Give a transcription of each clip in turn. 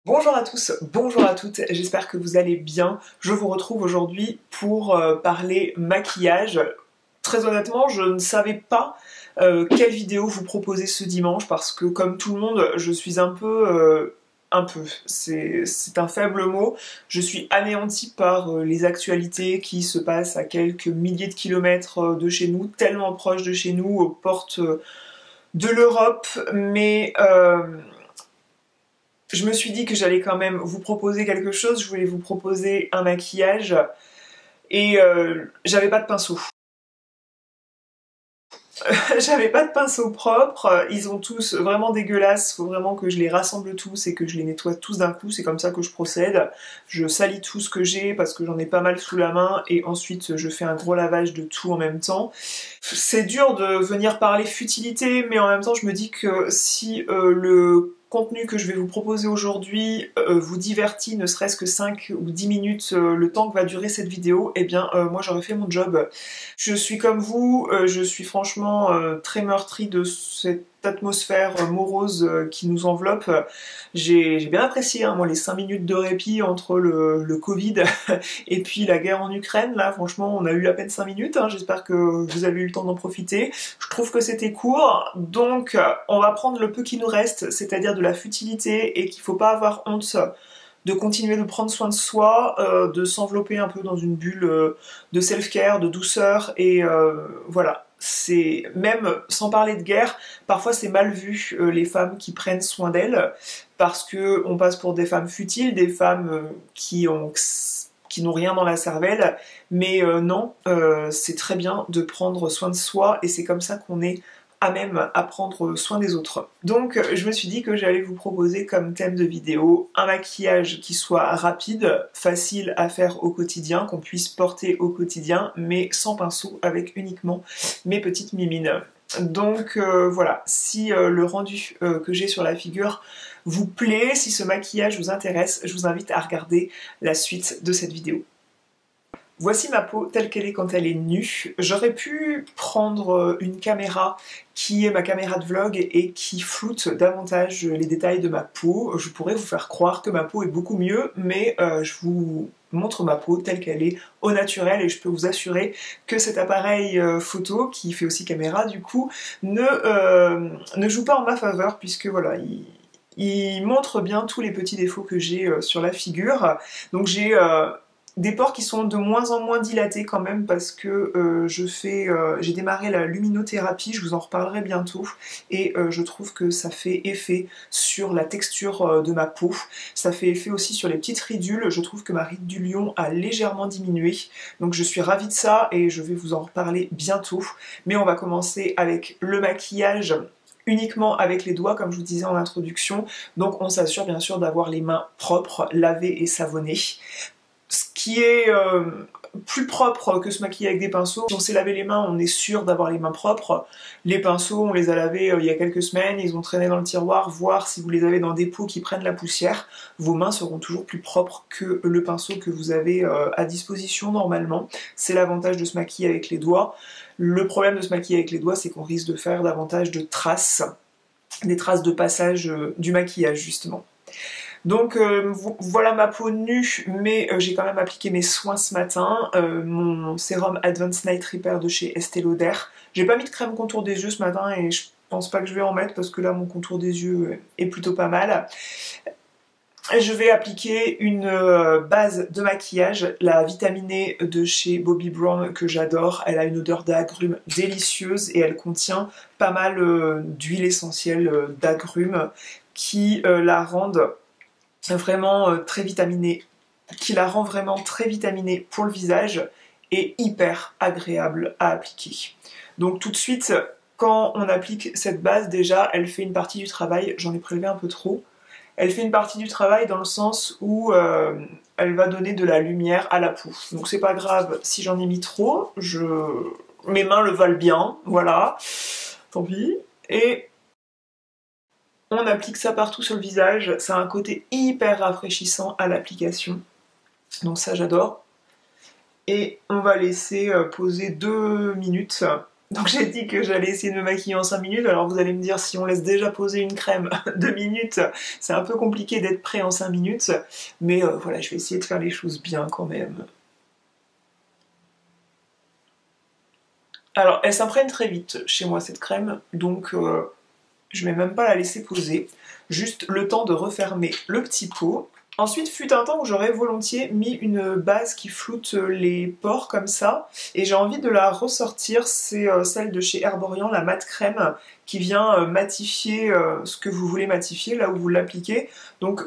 Bonjour à tous, bonjour à toutes, j'espère que vous allez bien. Je vous retrouve aujourd'hui pour parler maquillage. Très honnêtement, je ne savais pas quelle vidéo vous proposer ce dimanche parce que comme tout le monde, je suis c'est un faible mot. Je suis anéantie par les actualités qui se passent à quelques milliers de kilomètres de chez nous, tellement proches de chez nous, aux portes de l'Europe, mais je me suis dit que j'allais quand même vous proposer quelque chose. Je voulais vous proposer un maquillage et j'avais pas de pinceau. J'avais pas de pinceau propre, ils sont tous vraiment dégueulasses, faut vraiment que je les rassemble tous et que je les nettoie tous d'un coup, c'est comme ça que je procède. Je salis tout ce que j'ai parce que j'en ai pas mal sous la main et ensuite je fais un gros lavage de tout en même temps. C'est dur de venir parler futilité, mais en même temps je me dis que si le contenu que je vais vous proposer aujourd'hui vous divertit ne serait-ce que 5 ou 10 minutes le temps que va durer cette vidéo, eh bien moi j'aurais fait mon job. Je suis comme vous, je suis franchement très meurtrie de cette atmosphère morose qui nous enveloppe. J'ai bien apprécié hein, moi les 5 minutes de répit entre le Covid et puis la guerre en Ukraine. Là franchement on a eu à peine 5 minutes, hein. J'espère que vous avez eu le temps d'en profiter. Je trouve que c'était court, donc on va prendre le peu qui nous reste, c'est-à-dire de la futilité et qu'il faut pas avoir honte de continuer de prendre soin de soi, de s'envelopper un peu dans une bulle de self-care, de douceur, et voilà. C'est même sans parler de guerre, parfois c'est mal vu les femmes qui prennent soin d'elles, parce que on passe pour des femmes futiles, des femmes qui n'ont rien dans la cervelle, mais non, c'est très bien de prendre soin de soi, et c'est comme ça qu'on est à même à prendre soin des autres. Donc je me suis dit que j'allais vous proposer comme thème de vidéo un maquillage qui soit rapide, facile à faire au quotidien, qu'on puisse porter au quotidien, mais sans pinceau, avec uniquement mes petites mimines. Donc voilà, si le rendu que j'ai sur la figure vous plaît, si ce maquillage vous intéresse, je vous invite à regarder la suite de cette vidéo. Voici ma peau telle qu'elle est quand elle est nue. J'aurais pu prendre une caméra qui est ma caméra de vlog et qui floute davantage les détails de ma peau. Je pourrais vous faire croire que ma peau est beaucoup mieux, mais je vous montre ma peau telle qu'elle est au naturel et je peux vous assurer que cet appareil photo, qui fait aussi caméra du coup, ne joue pas en ma faveur puisque voilà, il montre bien tous les petits défauts que j'ai sur la figure. Donc j'ai des pores qui sont de moins en moins dilatés quand même parce que j'ai démarré la luminothérapie, je vous en reparlerai bientôt, et je trouve que ça fait effet sur la texture de ma peau, ça fait effet aussi sur les petites ridules, je trouve que ma ride du lion a légèrement diminué, donc je suis ravie de ça et je vais vous en reparler bientôt, mais on va commencer avec le maquillage uniquement avec les doigts comme je vous disais en introduction, donc on s'assure bien sûr d'avoir les mains propres, lavées et savonnées. Ce qui est plus propre que se maquiller avec des pinceaux. Si on s'est lavé les mains, on est sûr d'avoir les mains propres. Les pinceaux, on les a lavés il y a quelques semaines, ils ont traîné dans le tiroir, voir si vous les avez dans des pots qui prennent la poussière. Vos mains seront toujours plus propres que le pinceau que vous avez à disposition normalement. C'est l'avantage de se maquiller avec les doigts. Le problème de se maquiller avec les doigts, c'est qu'on risque de faire davantage de traces, des traces de passage du maquillage justement. Donc voilà ma peau nue, mais j'ai quand même appliqué mes soins ce matin, mon sérum Advanced Night Repair de chez Estée Lauder. J'ai pas mis de crème contour des yeux ce matin et je pense pas que je vais en mettre parce que là mon contour des yeux est plutôt pas mal. Je vais appliquer une base de maquillage, la vitaminée de chez Bobbi Brown que j'adore. Elle a une odeur d'agrumes délicieuse et elle contient pas mal d'huile essentielle d'agrumes qui la rendent vraiment très vitaminée, qui la rend vraiment très vitaminée pour le visage et hyper agréable à appliquer. Donc tout de suite, quand on applique cette base, déjà, elle fait une partie du travail, j'en ai prélevé un peu trop, elle fait une partie du travail dans le sens où elle va donner de la lumière à la peau. Donc c'est pas grave si j'en ai mis trop, mes mains le valent bien, voilà, tant pis. Et on applique ça partout sur le visage, ça a un côté hyper rafraîchissant à l'application, donc ça j'adore. Et on va laisser poser 2 minutes Donc j'ai dit que j'allais essayer de me maquiller en 5 minutes, alors vous allez me dire si on laisse déjà poser une crème 2 minutes, c'est un peu compliqué d'être prêt en 5 minutes, mais voilà, je vais essayer de faire les choses bien quand même. Alors elle s'imprègne très vite chez moi cette crème, donc je vais même pas la laisser poser, juste le temps de refermer le petit pot. Ensuite, fut un temps où j'aurais volontiers mis une base qui floute les pores comme ça, et j'ai envie de la ressortir, c'est celle de chez Herborian, la mat crème, qui vient matifier ce que vous voulez matifier, là où vous l'appliquez. Donc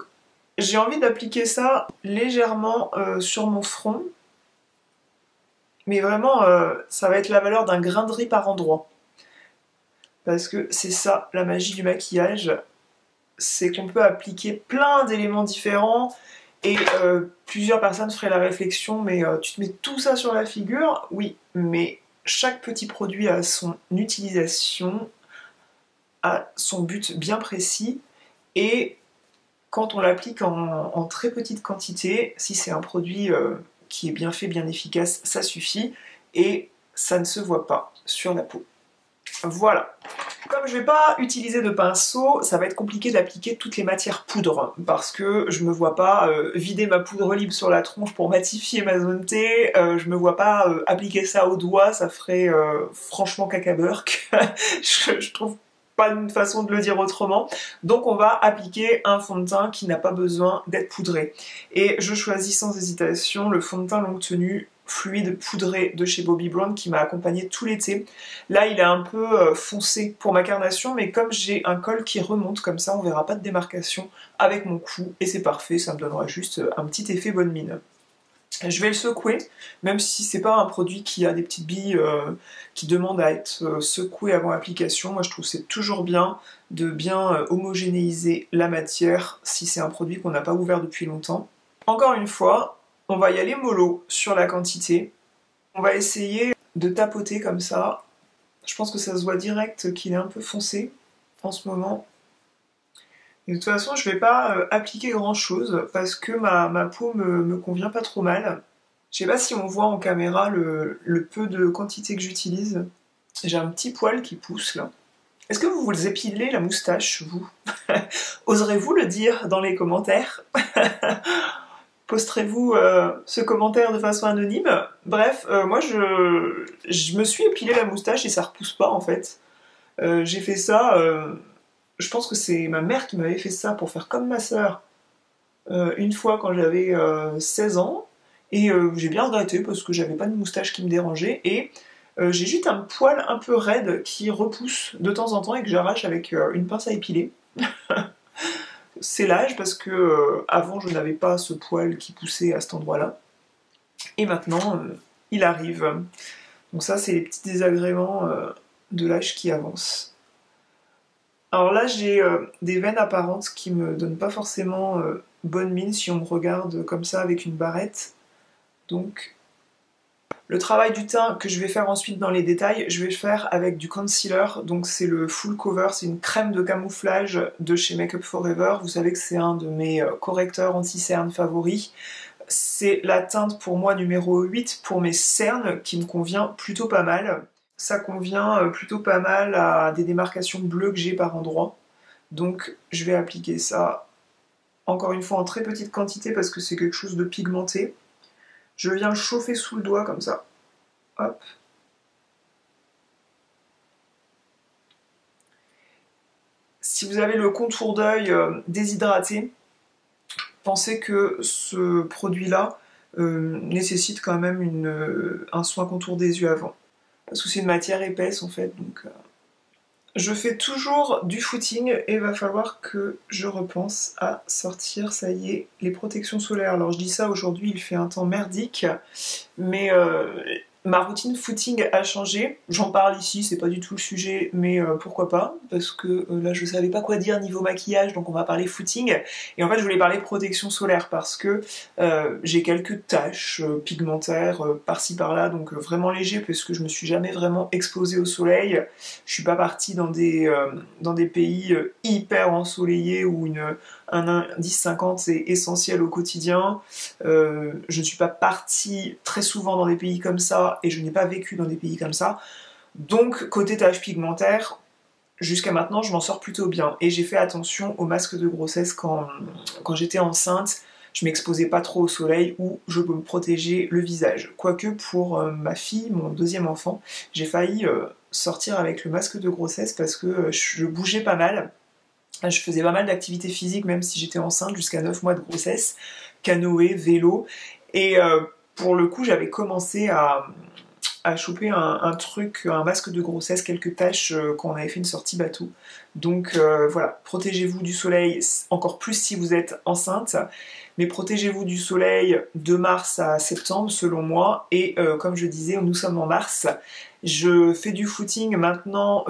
j'ai envie d'appliquer ça légèrement sur mon front, mais vraiment ça va être la valeur d'un grain de riz par endroit. Parce que c'est ça la magie du maquillage, c'est qu'on peut appliquer plein d'éléments différents et plusieurs personnes feraient la réflexion mais tu te mets tout ça sur la figure? Oui, mais chaque petit produit a son utilisation, a son but bien précis et quand on l'applique en très petite quantité, si c'est un produit qui est bien fait, bien efficace, ça suffit et ça ne se voit pas sur la peau. Voilà. Comme je vais pas utiliser de pinceau, ça va être compliqué d'appliquer toutes les matières poudre parce que je me vois pas vider ma poudre libre sur la tronche pour matifier ma zone T, je me vois pas appliquer ça au doigt, ça ferait franchement cacaburk. je trouve pas une façon de le dire autrement. Donc on va appliquer un fond de teint qui n'a pas besoin d'être poudré. Et je choisis sans hésitation le fond de teint longue tenue fluide poudré de chez Bobbi Brown qui m'a accompagné tout l'été. Là il est un peu foncé pour ma carnation mais comme j'ai un col qui remonte comme ça on verra pas de démarcation avec mon cou et c'est parfait, ça me donnera juste un petit effet bonne mine. Je vais le secouer, même si c'est pas un produit qui a des petites billes qui demandent à être secoué avant l'application. Moi je trouve que c'est toujours bien de bien homogénéiser la matière si c'est un produit qu'on n'a pas ouvert depuis longtemps. Encore une fois, on va y aller mollo sur la quantité. On va essayer de tapoter comme ça. Je pense que ça se voit direct qu'il est un peu foncé en ce moment. Et de toute façon, je vais pas appliquer grand chose parce que ma peau me convient pas trop mal. Je sais pas si on voit en caméra le peu de quantité que j'utilise. J'ai un petit poil qui pousse là. Est-ce que vous vous épilez la moustache, vous? Oserez-vous le dire dans les commentaires? Posterez-vous ce commentaire de façon anonyme? Bref, moi je me suis épilé la moustache et ça repousse pas en fait. J'ai fait ça, je pense que c'est ma mère qui m'avait fait ça pour faire comme ma sœur une fois quand j'avais 16 ans et j'ai bien regretté parce que j'avais pas de moustache qui me dérangeait et j'ai juste un poil un peu raide qui repousse de temps en temps et que j'arrache avec une pince à épiler. C'est l'âge parce que avant je n'avais pas ce poil qui poussait à cet endroit-là. Et maintenant il arrive. Donc ça c'est les petits désagréments de l'âge qui avance. Alors là j'ai des veines apparentes qui me donnent pas forcément bonne mine si on me regarde comme ça avec une barrette. Donc le travail du teint que je vais faire ensuite dans les détails, je vais le faire avec du concealer, donc c'est le Full Cover, c'est une crème de camouflage de chez Make Up For Ever, vous savez que c'est un de mes correcteurs anti-cernes favoris. C'est la teinte pour moi numéro 8 pour mes cernes qui me convient plutôt pas mal. Ça convient plutôt pas mal à des démarcations bleues que j'ai par endroit. Donc je vais appliquer ça encore une fois en très petite quantité parce que c'est quelque chose de pigmenté. Je viens le chauffer sous le doigt comme ça. Hop. Si vous avez le contour d'œil déshydraté, pensez que ce produit-là nécessite quand même un soin contour des yeux avant. Parce que c'est une matière épaisse en fait, donc... Je fais toujours du footing et il va falloir que je repense à sortir, ça y est, les protections solaires. Alors je dis ça aujourd'hui, il fait un temps merdique, mais ma routine footing a changé. J'en parle ici, c'est pas du tout le sujet, mais pourquoi pas, parce que là je savais pas quoi dire niveau maquillage, donc on va parler footing. Et en fait je voulais parler protection solaire parce que j'ai quelques taches pigmentaires par-ci par-là, donc vraiment léger, parce que je me suis jamais vraiment exposée au soleil. Je suis pas partie dans des pays hyper ensoleillés où un indice 50 c'est essentiel au quotidien. Je ne suis pas partie très souvent dans des pays comme ça et je n'ai pas vécu dans des pays comme ça. Donc côté taches pigmentaires, jusqu'à maintenant je m'en sors plutôt bien. Et j'ai fait attention au masque de grossesse quand j'étais enceinte. Je m'exposais pas trop au soleil ou je peux me protéger le visage. Quoique pour ma fille, mon deuxième enfant, j'ai failli sortir avec le masque de grossesse parce que je bougeais pas mal. Je faisais pas mal d'activités physiques même si j'étais enceinte jusqu'à 9 mois de grossesse. Canoë, vélo. Et pour le coup j'avais commencé à choper un truc, un masque de grossesse, quelques taches quand on avait fait une sortie bateau. Donc voilà, protégez-vous du soleil, encore plus si vous êtes enceinte, mais protégez-vous du soleil de mars à septembre selon moi, et comme je disais, nous sommes en mars, je fais du footing maintenant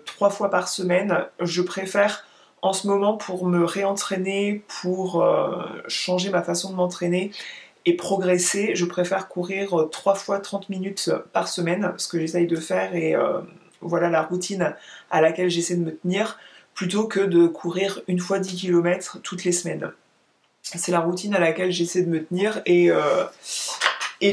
3 fois par semaine, je préfère en ce moment pour me réentraîner, pour changer ma façon de m'entraîner, et progresser, je préfère courir 3 fois 30 minutes par semaine, ce que j'essaye de faire et voilà la routine à laquelle j'essaie de me tenir, plutôt que de courir 1 fois 10 km toutes les semaines. C'est la routine à laquelle j'essaie de me tenir et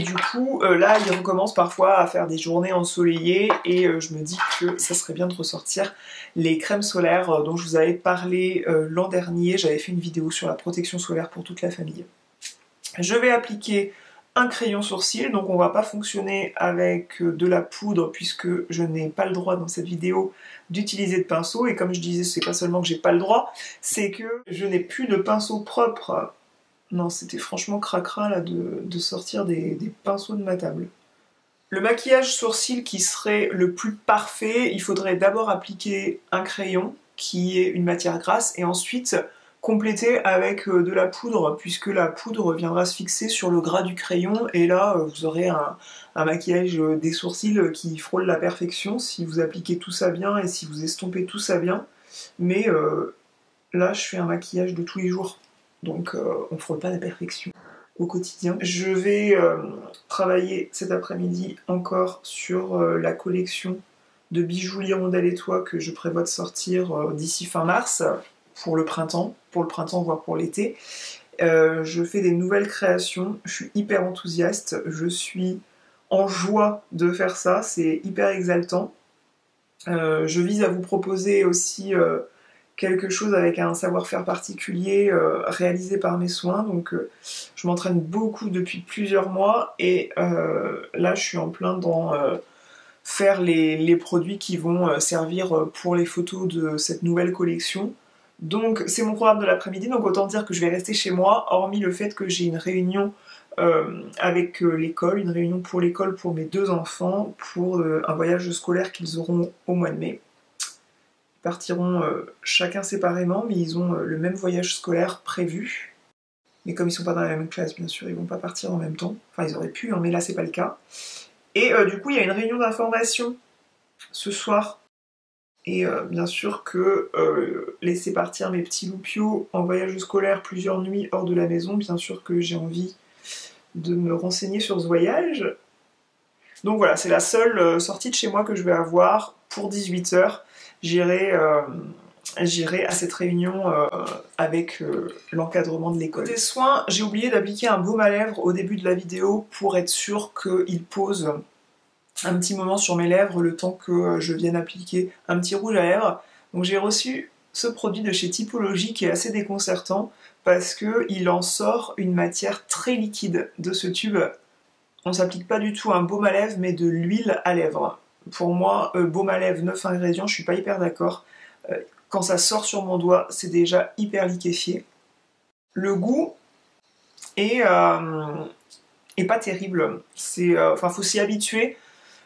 du coup, là, il recommence parfois à faire des journées ensoleillées et je me dis que ça serait bien de ressortir les crèmes solaires dont je vous avais parlé l'an dernier. J'avais fait une vidéo sur la protection solaire pour toute la famille. Je vais appliquer un crayon sourcil, donc on va pas fonctionner avec de la poudre puisque je n'ai pas le droit dans cette vidéo d'utiliser de pinceau, et comme je disais, c'est pas seulement que j'ai pas le droit, c'est que je n'ai plus de pinceau propre. Non, c'était franchement cracra là de sortir des pinceaux de ma table. Le maquillage sourcil qui serait le plus parfait, il faudrait d'abord appliquer un crayon qui est une matière grasse et ensuite compléter avec de la poudre, puisque la poudre viendra se fixer sur le gras du crayon et là vous aurez un maquillage des sourcils qui frôle la perfection si vous appliquez tout ça bien et si vous estompez tout ça bien. Mais là je fais un maquillage de tous les jours, donc on frôle pas la perfection au quotidien. Je vais travailler cet après-midi encore sur la collection de bijoux l'hirondelle et toi que je prévois de sortir d'ici fin mars pour le printemps voire pour l'été. Je fais des nouvelles créations, je suis hyper enthousiaste, je suis en joie de faire ça, c'est hyper exaltant. Je vise à vous proposer aussi quelque chose avec un savoir-faire particulier réalisé par mes soins, donc je m'entraîne beaucoup depuis plusieurs mois et là je suis en plein dans faire les produits qui vont servir pour les photos de cette nouvelle collection. Donc c'est mon programme de l'après-midi, donc autant dire que je vais rester chez moi, hormis le fait que j'ai une réunion avec l'école, une réunion pour l'école pour mes 2 enfants, pour un voyage scolaire qu'ils auront au mois de mai. Ils partiront chacun séparément, mais ils ont le même voyage scolaire prévu. Mais comme ils sont pas dans la même classe, bien sûr, ils vont pas partir en même temps. Enfin, ils auraient pu, hein, mais là c'est pas le cas. Et du coup, il y a une réunion d'information ce soir. Et bien sûr que laisser partir mes petits loupiaux en voyage scolaire plusieurs nuits hors de la maison, bien sûr que j'ai envie de me renseigner sur ce voyage. Donc voilà, c'est la seule sortie de chez moi que je vais avoir pour 18h. J'irai à cette réunion avec l'encadrement de l'école. Côté soins, j'ai oublié d'appliquer un baume à lèvres au début de la vidéo pour être sûr qu'il pose un petit moment sur mes lèvres le temps que je vienne appliquer un petit rouge à lèvres. Donc j'ai reçu ce produit de chez Typologie qui est assez déconcertant parce qu'il en sort une matière très liquide de ce tube. On s'applique pas du tout un baume à lèvres mais de l'huile à lèvres. Pour moi, baume à lèvres 9 ingrédients, je suis pas hyper d'accord. Quand ça sort sur mon doigt, c'est déjà hyper liquéfié. Le goût est pas terrible. Enfin, faut s'y habituer.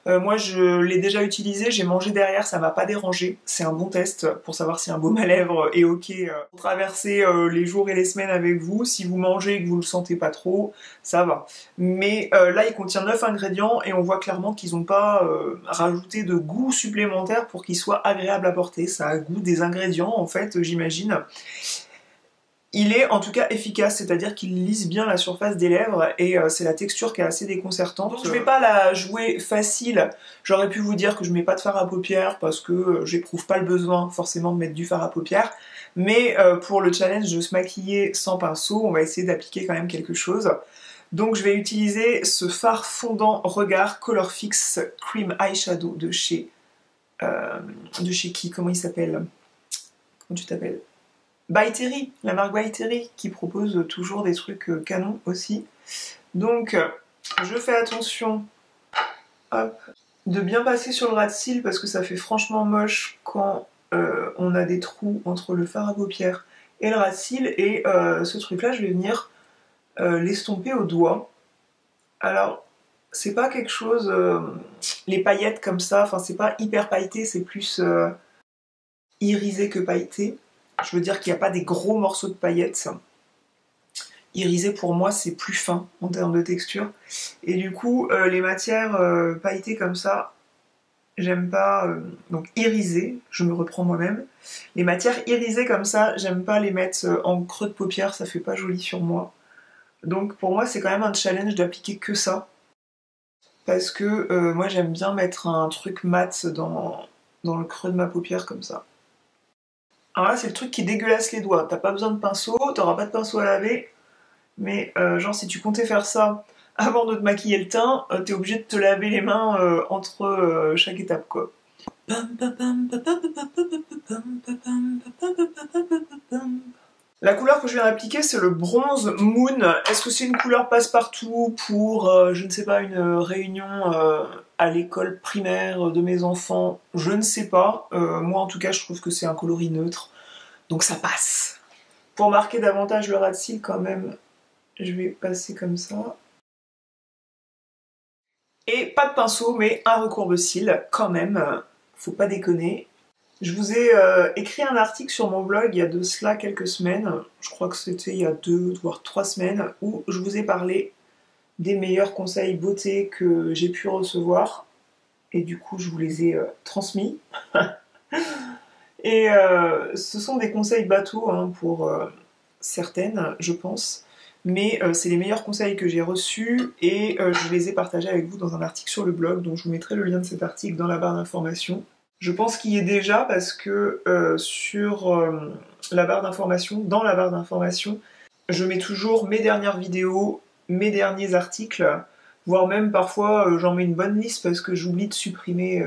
Moi je l'ai déjà utilisé, j'ai mangé derrière, ça m'a pas dérangé. C'est un bon test pour savoir si un baume à lèvres est ok pour traverser les jours et les semaines avec vous. Si vous mangez et que vous le sentez pas trop, ça va. Mais là il contient 9 ingrédients et on voit clairement qu'ils n'ont pas rajouté de goût supplémentaire pour qu'il soit agréable à porter. Ça a goût des ingrédients en fait, j'imagine. Il est en tout cas efficace, c'est-à-dire qu'il lisse bien la surface des lèvres et c'est la texture qui est assez déconcertante. Donc je vais pas la jouer facile, j'aurais pu vous dire que je mets pas de fard à paupières parce que j'éprouve pas le besoin forcément de mettre du fard à paupières, mais pour le challenge de se maquiller sans pinceau, on va essayer d'appliquer quand même quelque chose. Donc je vais utiliser ce fard fondant regard Color Fix Cream Eyeshadow de chez de chez qui? Comment il s'appelle? Comment tu t'appelles? By Terry, la marque By Terry, qui propose toujours des trucs canons aussi. Donc, je fais attention, hop, de bien passer sur le ras de cils parce que ça fait franchement moche quand on a des trous entre le fard à paupières et le ras de cils. Et ce truc-là, je vais venir l'estomper au doigt. Alors, c'est pas quelque chose... les paillettes comme ça, enfin c'est pas hyper pailleté, c'est plus irisé que pailleté. Je veux dire qu'il n'y a pas des gros morceaux de paillettes. Irisé pour moi c'est plus fin en termes de texture. Et du coup les matières pailletées comme ça, j'aime pas. Donc irisées, je me reprends moi-même. Les matières irisées comme ça, j'aime pas les mettre en creux de paupière, ça fait pas joli sur moi. Donc pour moi c'est quand même un challenge d'appliquer que ça. Parce que moi j'aime bien mettre un truc mat dans le creux de ma paupière comme ça. Alors là c'est le truc qui dégueulasse les doigts. T'as pas besoin de pinceau, t'auras pas de pinceau à laver. Mais genre si tu comptais faire ça avant de te maquiller le teint, t'es obligé de te laver les mains entre chaque étape quoi. La couleur que je viens d'appliquer c'est le bronze Moon. Est-ce que c'est une couleur passe-partout pour, je ne sais pas, une réunion à l'école primaire de mes enfants? Je ne sais pas. Moi en tout cas je trouve que c'est un coloris neutre. Donc ça passe. Pour marquer davantage le ras de cils quand même, je vais passer comme ça. Et pas de pinceau, mais un recourbe-cils quand même. Faut pas déconner. Je vous ai écrit un article sur mon blog il y a de cela quelques semaines. Je crois que c'était il y a 2 voire 3 semaines où je vous ai parlé des meilleurs conseils beauté que j'ai pu recevoir. Et du coup, je vous les ai transmis. Et ce sont des conseils bateaux hein, pour certaines, je pense. Mais c'est les meilleurs conseils que j'ai reçus et je les ai partagés avec vous dans un article sur le blog, donc je vous mettrai le lien de cet article dans la barre d'information. Je pense qu'il y est déjà parce que sur la barre d'information, dans la barre d'information, je mets toujours mes dernières vidéos, mes derniers articles, voire même parfois j'en mets une bonne liste parce que j'oublie de supprimer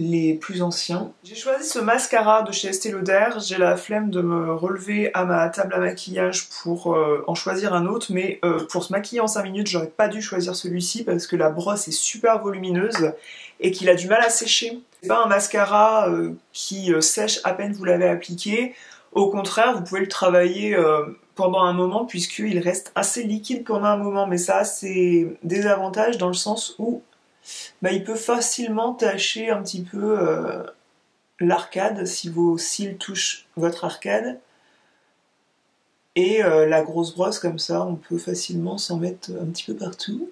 les plus anciens. J'ai choisi ce mascara de chez Estée Lauder, j'ai la flemme de me relever à ma table à maquillage pour en choisir un autre, mais pour se maquiller en 5 minutes, j'aurais pas dû choisir celui-ci parce que la brosse est super volumineuse et qu'il a du mal à sécher. C'est pas un mascara qui sèche à peine vous l'avez appliqué, au contraire, vous pouvez le travailler pendant un moment puisqu'il reste assez liquide pendant un moment, mais ça c'est des avantages dans le sens où bah, il peut facilement tacher un petit peu l'arcade si vos cils touchent votre arcade. Et la grosse brosse comme ça, on peut facilement s'en mettre un petit peu partout.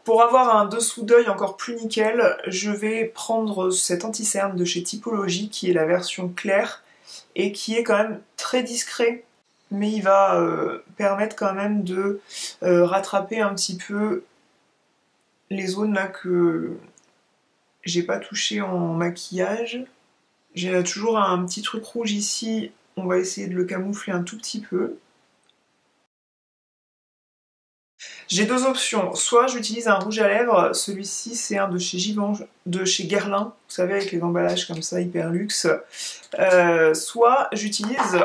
Pour avoir un dessous d'œil encore plus nickel, je vais prendre cet anti-cerne de chez Typologie qui est la version claire et qui est quand même très discret. Mais il va permettre quand même de rattraper un petit peu les zones là que j'ai pas touché en maquillage. J'ai toujours un petit truc rouge ici, on va essayer de le camoufler un tout petit peu. J'ai deux options, soit j'utilise un rouge à lèvres, celui-ci c'est un de chez Givenchy, de chez Guerlain, vous savez avec les emballages comme ça hyper luxe, soit j'utilise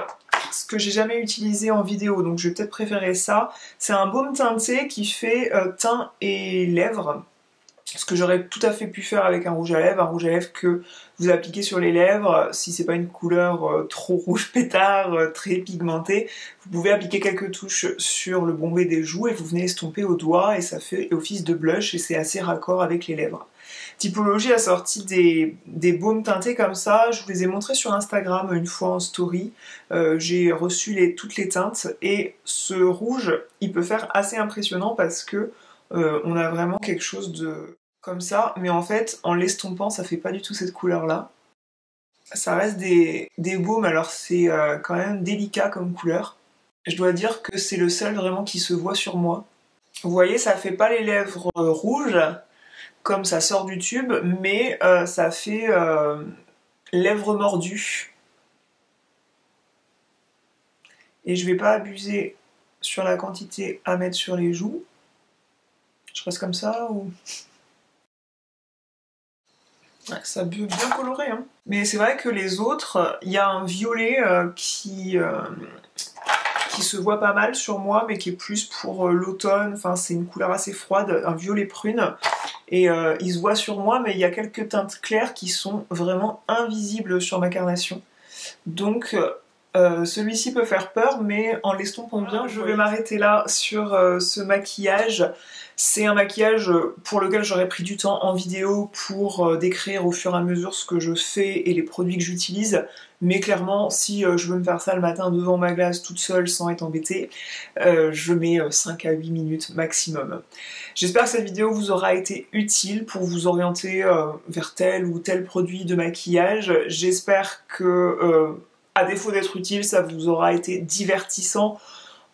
ce que j'ai jamais utilisé en vidéo, donc je vais peut-être préférer ça. C'est un baume teinté qui fait teint et lèvres. Ce que j'aurais tout à fait pu faire avec un rouge à lèvres que vous appliquez sur les lèvres, si c'est pas une couleur trop rouge pétard, très pigmentée, vous pouvez appliquer quelques touches sur le bombé des joues et vous venez estomper au doigt et ça fait office de blush et c'est assez raccord avec les lèvres. Typologie a sorti des baumes teintés comme ça, je vous les ai montrés sur Instagram une fois en story, j'ai reçu toutes les teintes et ce rouge il peut faire assez impressionnant parce que on a vraiment quelque chose de comme ça, mais en fait, en l'estompant, ça fait pas du tout cette couleur-là. Ça reste des baumes, alors c'est quand même délicat comme couleur. Je dois dire que c'est le seul vraiment qui se voit sur moi. Vous voyez, ça fait pas les lèvres rouges, comme ça sort du tube, mais ça fait lèvres mordues. Et je vais pas abuser sur la quantité à mettre sur les joues. Je reste comme ça ou... Ouais, ça peut bien coloré, hein. Mais c'est vrai que les autres, il y a un violet qui se voit pas mal sur moi, mais qui est plus pour l'automne. Enfin, c'est une couleur assez froide, un violet prune. Et il se voit sur moi, mais il y a quelques teintes claires qui sont vraiment invisibles sur ma carnation. Donc celui-ci peut faire peur, mais en l'estompant bien, je vais m'arrêter là sur ce maquillage. C'est un maquillage pour lequel j'aurais pris du temps en vidéo pour décrire au fur et à mesure ce que je fais et les produits que j'utilise. Mais clairement, si je veux me faire ça le matin devant ma glace toute seule sans être embêtée, je mets 5 à 8 minutes maximum. J'espère que cette vidéo vous aura été utile pour vous orienter vers tel ou tel produit de maquillage. J'espère que, à défaut d'être utile, ça vous aura été divertissant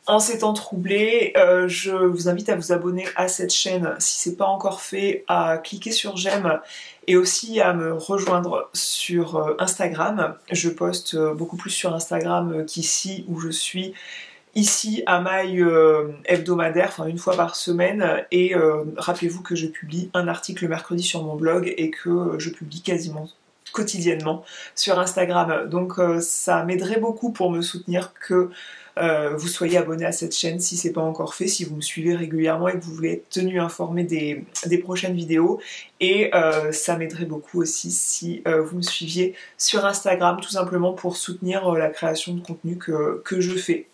en ces temps troublés. Je vous invite à vous abonner à cette chaîne si c'est pas encore fait, à cliquer sur j'aime et aussi à me rejoindre sur Instagram. Je poste beaucoup plus sur Instagram qu'ici où je suis ici à maille hebdomadaire, enfin une fois par semaine, et rappelez-vous que je publie un article le mercredi sur mon blog et que je publie quasiment quotidiennement sur Instagram. Donc ça m'aiderait beaucoup pour me soutenir que vous soyez abonné à cette chaîne si c'est pas encore fait, si vous me suivez régulièrement et que vous voulez être tenu informé des prochaines vidéos. Et ça m'aiderait beaucoup aussi si vous me suiviez sur Instagram, tout simplement pour soutenir la création de contenu que je fais.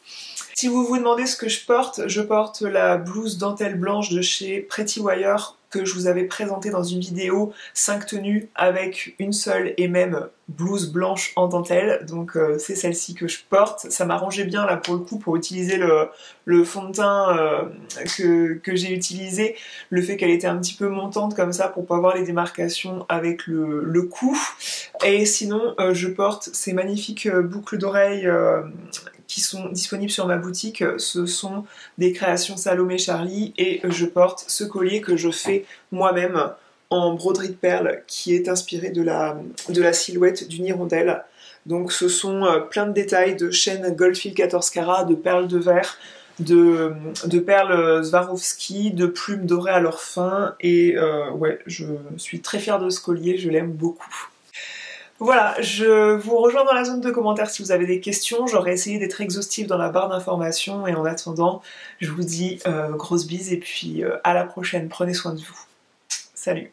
Si vous vous demandez ce que je porte la blouse dentelle blanche de chez Pretty Wire que je vous avais présentée dans une vidéo 5 tenues avec une seule et même blouse blanche en dentelle. Donc c'est celle-ci que je porte. Ça m'arrangeait bien là pour le coup pour utiliser le fond de teint que j'ai utilisé. Le fait qu'elle était un petit peu montante comme ça pour pas voir les démarcations avec le cou. Et sinon je porte ces magnifiques boucles d'oreilles qui sont disponibles sur ma boutique. Ce sont des créations Salomé Charlie et je porte ce collier que je fais moi-même en broderie de perles qui est inspiré de la silhouette d'une hirondelle. Donc ce sont plein de détails de chaînes Goldfield 14 carats, de perles de verre, de perles Swarovski, de plumes dorées à leur fin et ouais, je suis très fière de ce collier, je l'aime beaucoup. Voilà, je vous rejoins dans la zone de commentaires si vous avez des questions. J'aurais essayé d'être exhaustive dans la barre d'informations et en attendant, je vous dis grosses bises et puis à la prochaine. Prenez soin de vous. Salut!